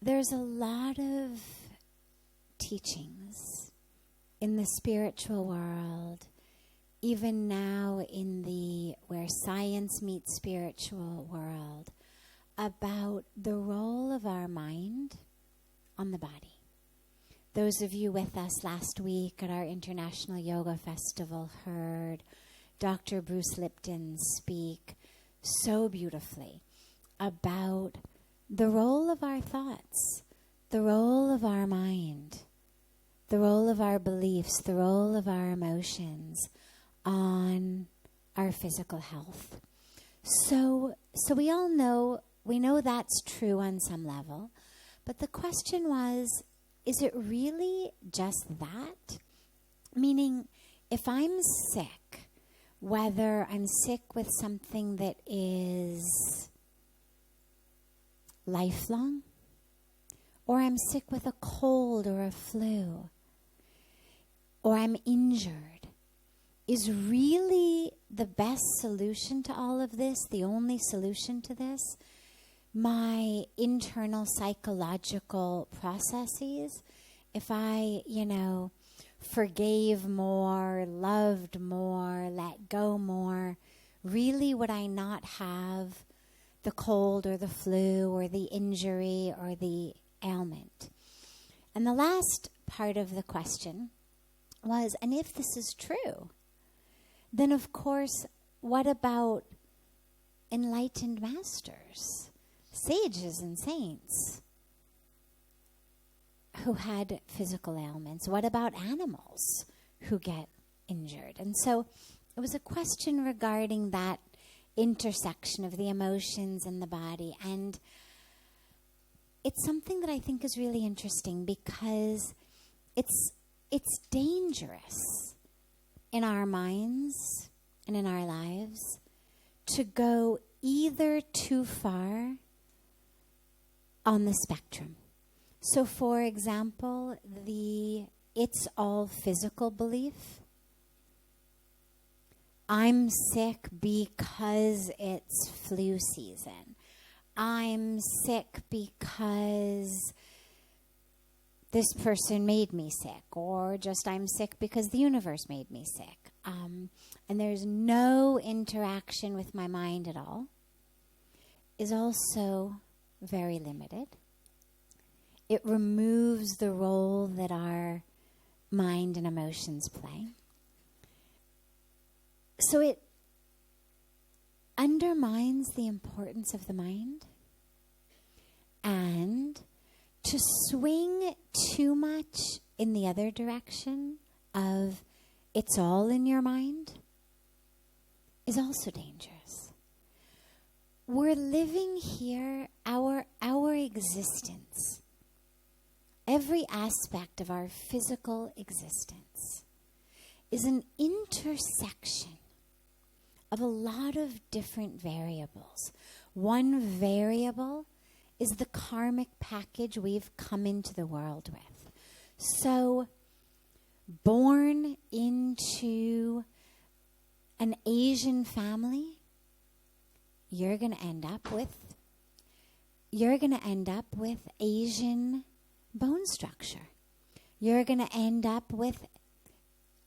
There's a lot of teachings in the spiritual world, even now in the where science meets spiritual world, about the role of our mind on the body. Those of you with us last week at our International Yoga Festival heard Dr. Bruce Lipton speak so beautifully about the role of our thoughts, the role of our mind, the role of our beliefs, the role of our emotions on our physical health. So we all know, we know that's true on some level, but the question was, is it really just that? Meaning, if I'm sick, whether I'm sick with something that is lifelong, or I'm sick with a cold or a flu, or I'm injured, is really the best solution to all of this, the only solution to this, my internal psychological processes? If I, forgave more, loved more, let go more, really would I not have the cold or the flu or the injury or the ailment? And the last part of the question was, and if this is true, then of course, what about enlightened masters, sages and saints who had physical ailments? What about animals who get injured? And so it was a question regarding that intersection of the emotions and the body. And it's something that I think is really interesting because it's dangerous in our minds and in our lives to go either too far on the spectrum. So, for example, the it's all physical belief. I'm sick because it's flu season. I'm sick because this person made me sick, or just I'm sick because the universe made me sick. And there's no interaction with my mind at all, is also very limited. It removes the role that our mind and emotions play. So it undermines the importance of the mind. And to swing too much in the other direction of it's all in your mind is also dangerous. We're living here, our existence, every aspect of our physical existence is an intersection of a lot of different variables. One variable is the karmic package we've come into the world with. So, born into an Asian family, you're going to end up with Asian bone structure. You're going to end up with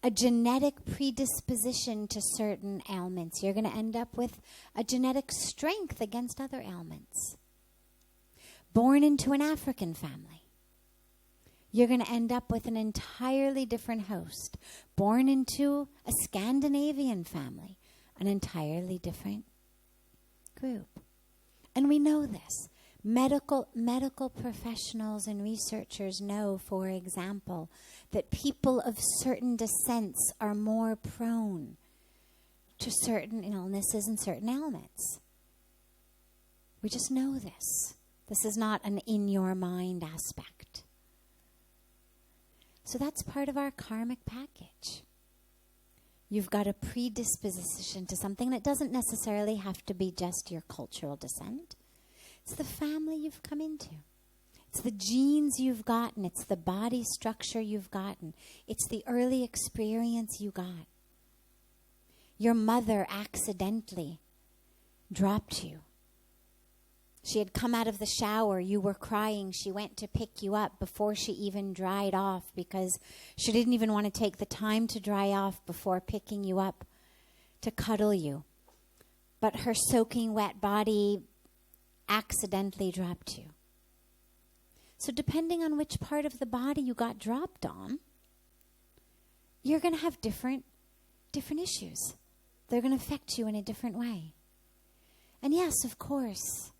a genetic predisposition to certain ailments. You're going to end up with a genetic strength against other ailments. Born into an African family, you're going to end up with an entirely different host. Born into a Scandinavian family, an entirely different group. And we know this. Medical professionals and researchers know, for example, that people of certain descents are more prone to certain illnesses and certain ailments. We just know this. This is not an in-your-mind aspect. So that's part of our karmic package. You've got a predisposition to something that doesn't necessarily have to be just your cultural descent. It's the family you've come into. It's the genes you've gotten. It's the body structure you've gotten. It's the early experience you got. Your mother accidentally dropped you. She had come out of the shower, you were crying, she went to pick you up before she even dried off because she didn't even want to take the time to dry off before picking you up to cuddle you. But her soaking wet body accidentally dropped you. So depending on which part of the body you got dropped on, you're going to have different issues. They're going to affect you in a different way. And yes, of course,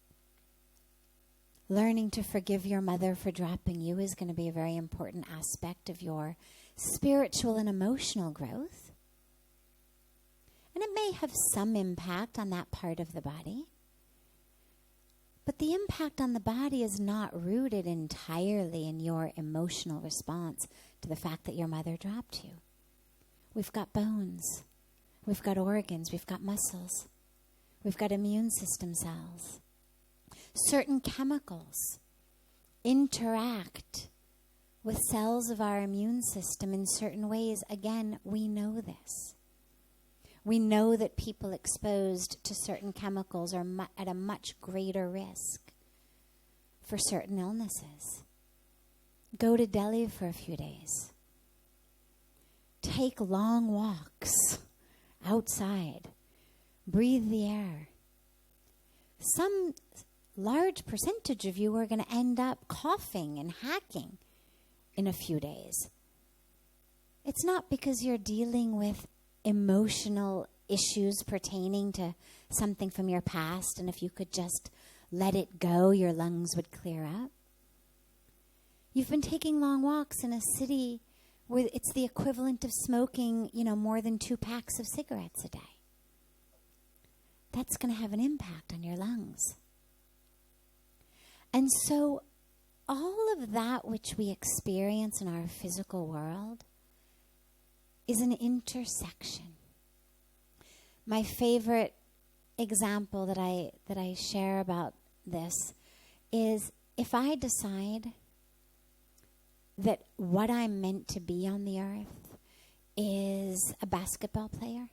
learning to forgive your mother for dropping you is going to be a very important aspect of your spiritual and emotional growth. And it may have some impact on that part of the body. But the impact on the body is not rooted entirely in your emotional response to the fact that your mother dropped you. We've got bones. We've got organs. We've got muscles. We've got immune system cells. Certain chemicals interact with cells of our immune system in certain ways. Again, we know this. We know that people exposed to certain chemicals are at a much greater risk for certain illnesses. Go to Delhi for a few days. Take long walks outside. Breathe the air. Some large percentage of you are going to end up coughing and hacking in a few days. It's not because you're dealing with emotional issues pertaining to something from your past, and if you could just let it go, your lungs would clear up. You've been taking long walks in a city where it's the equivalent of smoking, more than 2 packs of cigarettes a day. That's going to have an impact on your lungs. And so all of that which we experience in our physical world is an intersection. My favorite example that I share about this is if I decide that what I'm meant to be on the earth is a basketball player,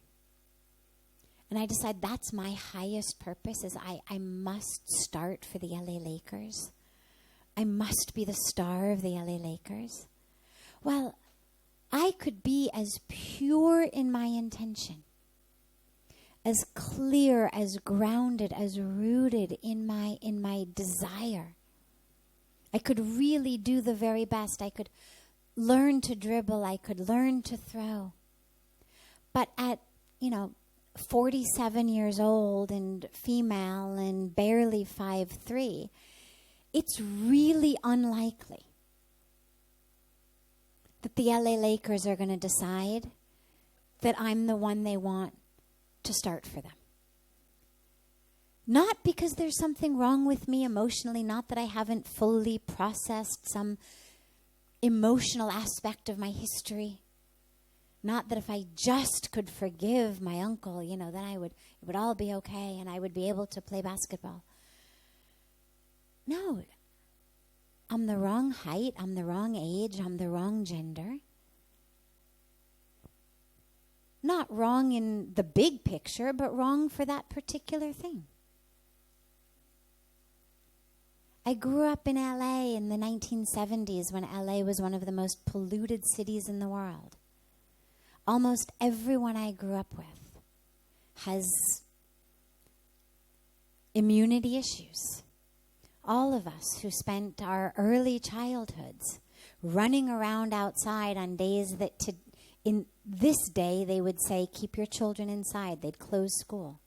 and I decide that's my highest purpose, is I must start for the LA Lakers. I must be the star of the LA Lakers. Well, I could be as pure in my intention, as clear, as grounded, as rooted in my desire. I could really do the very best. I could learn to dribble. I could learn to throw. But at, 47 years old and female and barely 5'3", it's really unlikely that the LA Lakers are going to decide that I'm the one they want to start for them. Not because there's something wrong with me emotionally, not that I haven't fully processed some emotional aspect of my history. Not that if I just could forgive my uncle, then it would all be okay and I would be able to play basketball. No. I'm the wrong height, I'm the wrong age, I'm the wrong gender. Not wrong in the big picture, but wrong for that particular thing. I grew up in LA in the 1970s when LA was one of the most polluted cities in the world. Almost everyone I grew up with has immunity issues. All of us who spent our early childhoods running around outside on days that in this day they would say, keep your children inside. They'd close school.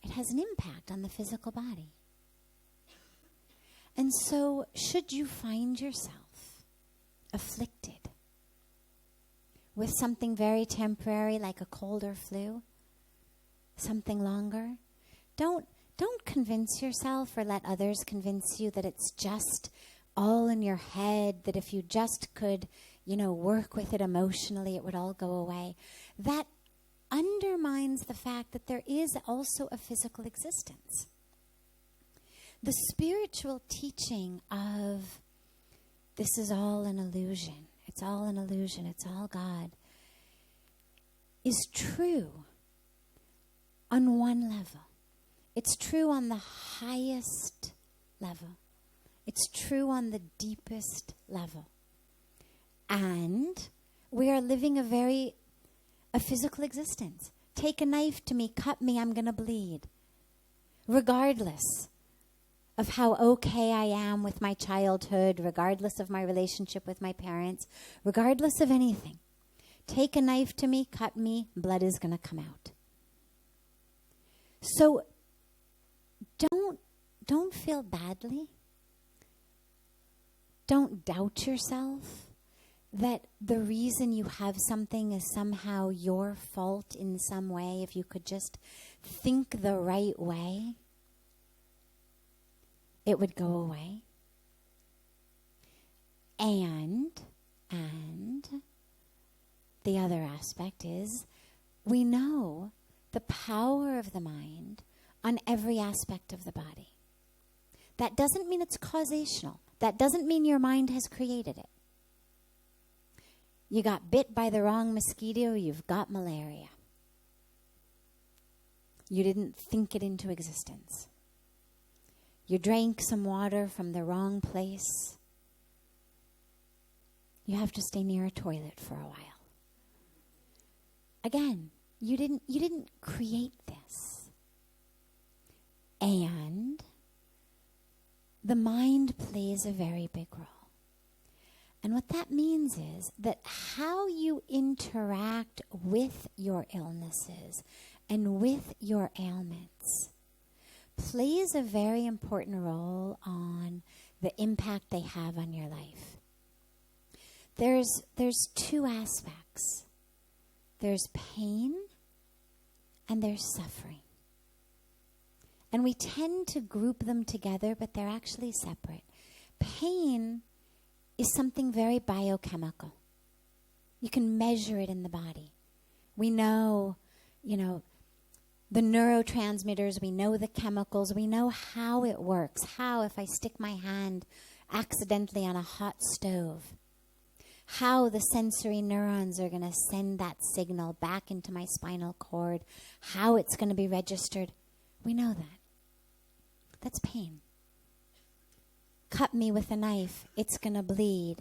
It has an impact on the physical body. And so, should you find yourself afflicted with something very temporary like a cold or flu, something longer, don't convince yourself or let others convince you that it's just all in your head, that if you just could, work with it emotionally, it would all go away. That undermines the fact that there is also a physical existence. The spiritual teaching of this is all an illusion, it's all an illusion, it's all God, is true on one level. It's true on the highest level. It's true on the deepest level. And we are living a physical existence. Take a knife to me, cut me, I'm going to bleed. Regardless of how okay I am with my childhood, regardless of my relationship with my parents, regardless of anything. Take a knife to me, cut me, blood is going to come out. So don't feel badly. Don't doubt yourself that the reason you have something is somehow your fault in some way. If you could just think the right way, it would go away. And the other aspect is we know the power of the mind on every aspect of the body. That doesn't mean it's causational. That doesn't mean your mind has created it. You got bit by the wrong mosquito, you've got malaria. You didn't think it into existence. You drank some water from the wrong place. You have to stay near a toilet for a while. Again, you didn't create this. And the mind plays a very big role. And what that means is that how you interact with your illnesses and with your ailments plays a very important role on the impact they have on your life. There's two aspects. There's pain and there's suffering. And we tend to group them together, but they're actually separate. Pain is something very biochemical. You can measure it in the body. We know, the neurotransmitters, we know the chemicals, we know how it works. How if I stick my hand accidentally on a hot stove, how the sensory neurons are going to send that signal back into my spinal cord, how it's going to be registered. We know that. That's pain. Cut me with a knife, it's going to bleed.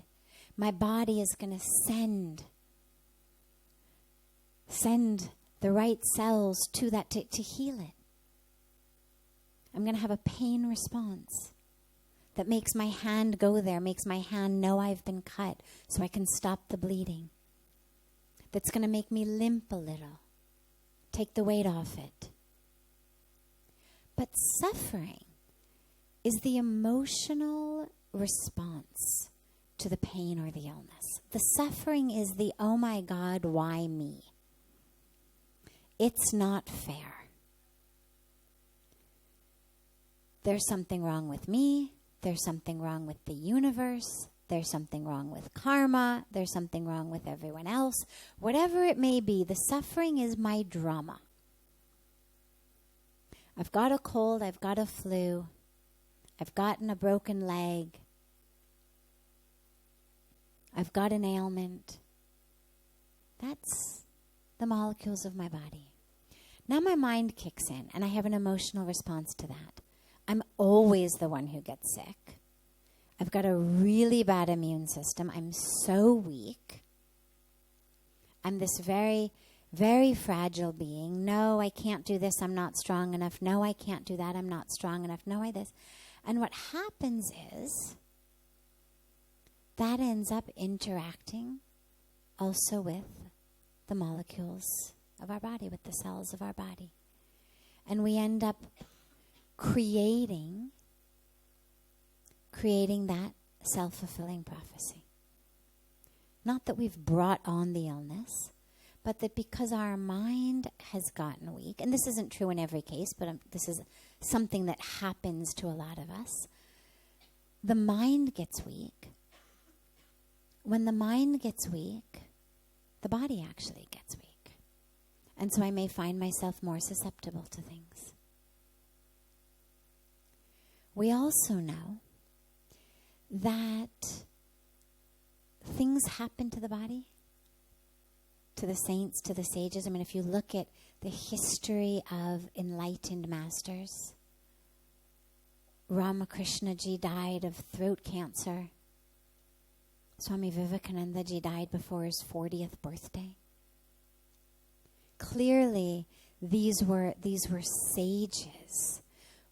My body is going to send the right cells to that to heal it. I'm going to have a pain response that makes my hand go there, makes my hand know I've been cut so I can stop the bleeding. That's going to make me limp a little, take the weight off it. But suffering is the emotional response to the pain or the illness. The suffering is the, oh my God, why me? It's not fair. There's something wrong with me. There's something wrong with the universe. There's something wrong with karma. There's something wrong with everyone else. Whatever it may be, the suffering is my drama. I've got a cold. I've got a flu. I've gotten a broken leg. I've got an ailment. That's the molecules of my body. Now my mind kicks in and I have an emotional response to that. I'm always the one who gets sick. I've got a really bad immune system. I'm so weak. I'm this very, very fragile being. No, I can't do this. I'm not strong enough. No, I can't do that. I'm not strong enough. No, I this. And what happens is that ends up interacting also with the molecules of our body, with the cells of our body. And we end up creating that self-fulfilling prophecy. Not that we've brought on the illness, but that because our mind has gotten weak, and this isn't true in every case, but this is something that happens to a lot of us, the mind gets weak. When the mind gets weak, the body actually gets weak. And so I may find myself more susceptible to things. We also know that things happen to the body to the saints, to the sages. I mean, if you look at the history of enlightened masters, Ramakrishnaji died of throat cancer. Swami Vivekanandaji died before his 40th birthday. Clearly, these were sages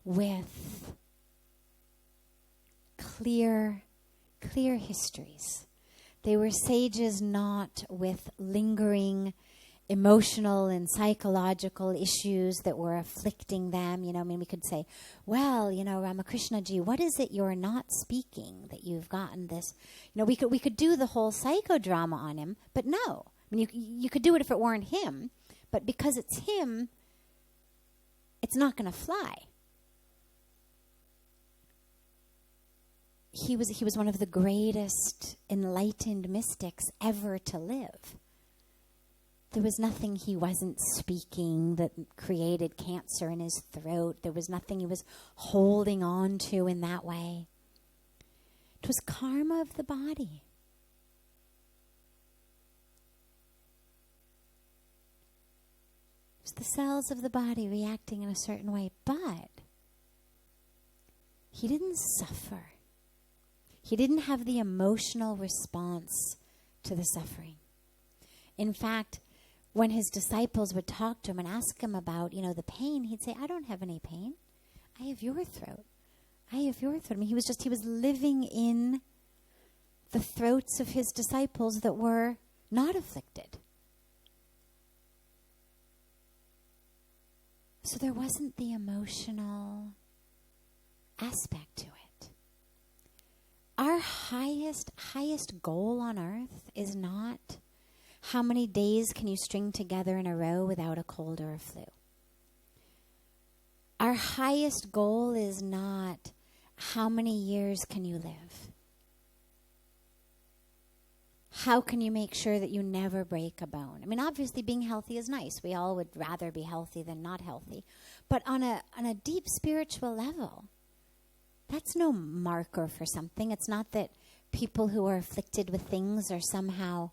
with clear histories. They were sages not with lingering emotional and psychological issues that were afflicting them. You know, I mean, we could say, well, you know, Ramakrishnaji, what is it you're not speaking that you've gotten this? You know, we could do the whole psychodrama on him, but no. I mean, you could do it if it weren't him, but because it's him, it's not going to fly. He was one of the greatest enlightened mystics ever to live. There was nothing he wasn't speaking that created cancer in his throat. There was nothing he was holding on to in that way. It was karma of the body. It was the cells of the body reacting in a certain way. But he didn't suffer. He didn't have the emotional response to the suffering. In fact, when his disciples would talk to him and ask him about, you know, the pain, he'd say, I don't have any pain. I have your throat. I have your throat. I mean, he was living in the throats of his disciples that were not afflicted. So there wasn't the emotional aspect to it. Our highest goal on earth is not how many days can you string together in a row without a cold or a flu. Our highest goal is not how many years can you live. How can you make sure that you never break a bone? I mean, obviously being healthy is nice. We all would rather be healthy than not healthy. But on a deep spiritual level, that's no marker for something. It's not that people who are afflicted with things are somehow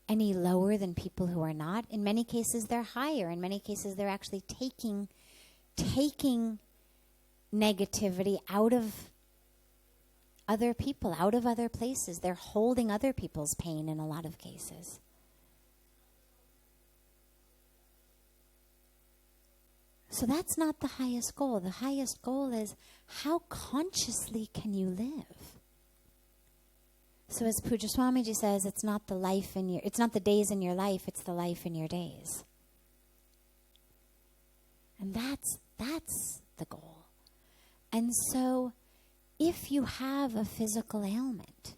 any lower than people who are not. In many cases, they're higher. In many cases, they're actually taking negativity out of other people, out of other places. They're holding other people's pain in a lot of cases. So that's not the highest goal. The highest goal is how consciously can you live? So as Puja Swamiji says, it's not the days in your life, it's the life in your days. And that's the goal. And so if you have a physical ailment,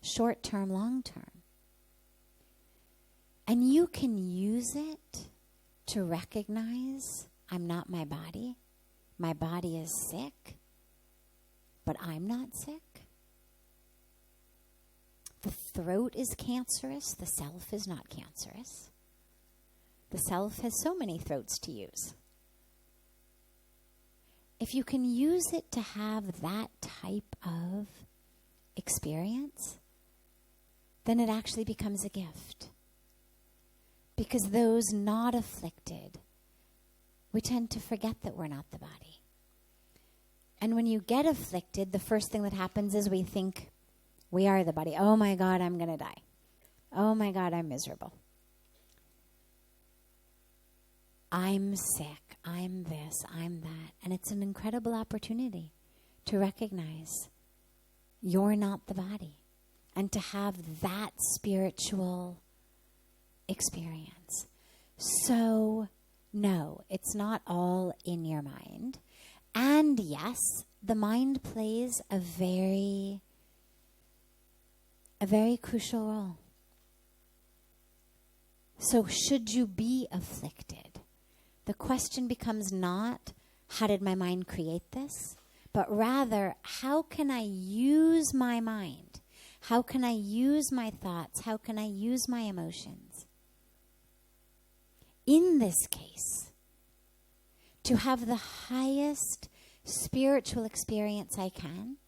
short-term, long-term, and you can use it to recognize, I'm not my body is sick, but I'm not sick. The throat is cancerous, the self is not cancerous. The self has so many throats to use. If you can use it to have that type of experience, then it actually becomes a gift. Because those not afflicted, we tend to forget that we're not the body. And when you get afflicted, the first thing that happens is we think we are the body. Oh my God, I'm going to die. Oh my God, I'm miserable. I'm sick. I'm this. I'm that. And it's an incredible opportunity to recognize you're not the body and to have that spiritual experience. So, no, it's not all in your mind. And yes, the mind plays a very crucial role. So should you be afflicted, the question becomes not, how did my mind create this? But rather, how can I use my mind? How can I use my thoughts? How can I use my emotions? In this case, to have the highest spiritual experience I can.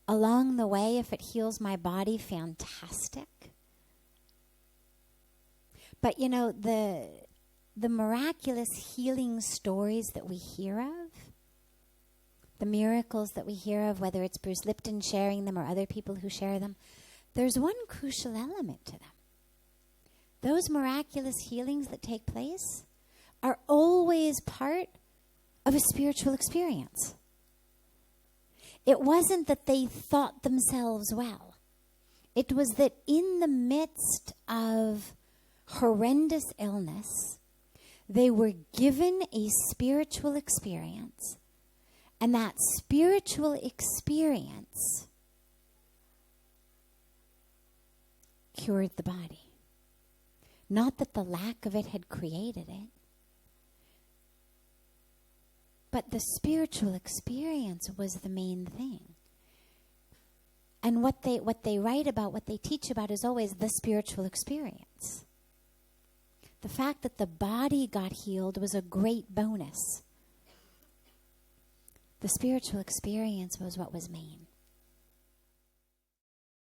Along the way, if it heals my body, fantastic. But you know, the miraculous healing stories that we hear of, the miracles that we hear of, whether it's Bruce Lipton sharing them or other people who share them, there's one crucial element to them. Those miraculous healings that take place are always part of a spiritual experience. It wasn't that they thought themselves well. It was that in the midst of horrendous illness, they were given a spiritual experience, and that spiritual experience cured the body. Not that the lack of it had created it, but the spiritual experience was the main thing. And what they write about, what they teach about is always the spiritual experience. The fact that the body got healed was a great bonus. The spiritual experience was what was main.